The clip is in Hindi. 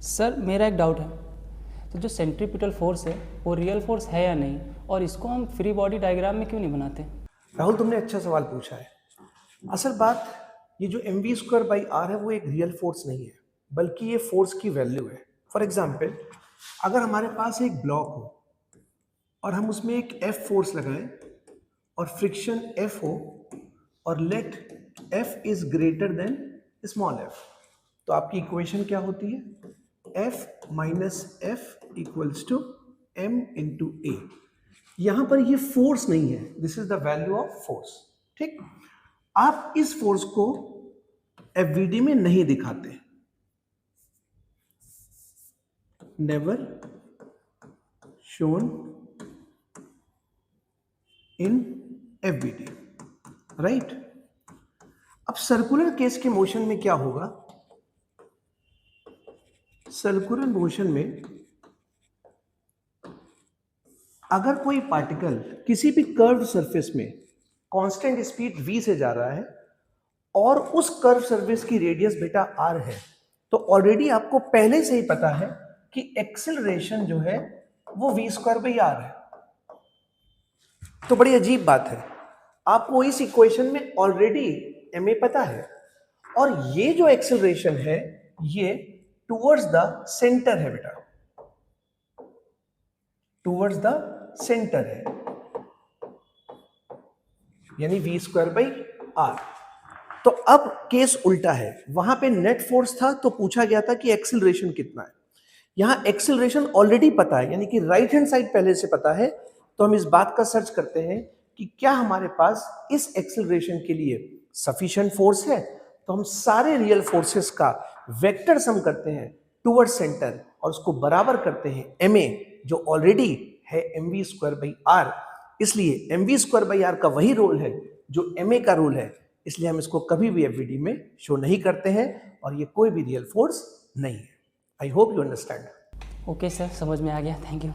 सर मेरा एक डाउट है, तो जो सेंट्रीपिटल फोर्स है वो रियल फोर्स है या नहीं, और इसको हम फ्री बॉडी डायग्राम में क्यों नहीं बनाते? राहुल, तुमने अच्छा सवाल पूछा है। असल बात, ये जो mv²/r है वो एक रियल फोर्स नहीं है, बल्कि ये फोर्स की वैल्यू है। फॉर एग्जाम्पल, अगर हमारे पास एक ब्लॉक हो और हम उसमें एक F फोर्स लगाएं और फ्रिक्शन F हो और let F is greater than small f, तो आपकी इक्वेशन क्या होती है? F minus F equals to m into a. यहां पर ये फोर्स नहीं है, this is the value of force. ठीक, आप इस फोर्स को एफवीडी में नहीं दिखाते, never shown in FBD, right. अब सर्कुलर केस के मोशन में क्या होगा? सर्कुलर मोशन में अगर कोई पार्टिकल किसी भी कर्व सरफेस में कांस्टेंट स्पीड v से जा रहा है और उस कर्व सरफेस की रेडियस बेटा r है, तो ऑलरेडी आपको पहले से ही पता है कि एक्सेलरेशन जो है वो v²/r है। तो बड़ी अजीब बात है, आपको इस इक्वेशन में ऑलरेडी ma पता है, और ये जो एक्सेलरेशन है ये टुवर्ड्स द सेंटर है बेटा, टुवर्ड्स द सेंटर है, यानी v²/r। तो अब केस उल्टा है, वहां पे नेट फोर्स था तो पूछा गया था कि एक्सेलरेशन कितना है। यहां एक्सेलरेशन ऑलरेडी पता है, यानी कि राइट हैंड साइड पहले से पता है, तो हम इस बात का सर्च करते हैं कि क्या हमारे पास इस एक्सेलरेशन के लिए सफिशिएंट फोर्स है। तो हम सारे रियल फोर्सेस का वेक्टर सम करते हैं टुवर्ड सेंटर और उसको बराबर करते हैं ma, जो ऑलरेडी है mv²/r। इसलिए mv²/r का वही रोल है जो ma का रोल है, इसलिए हम इसको कभी भी एफवीडी में शो नहीं करते हैं, और ये कोई भी रियल फोर्स नहीं है। I hope you understand. Okay sir, समझ में आ गया, थैंक यू।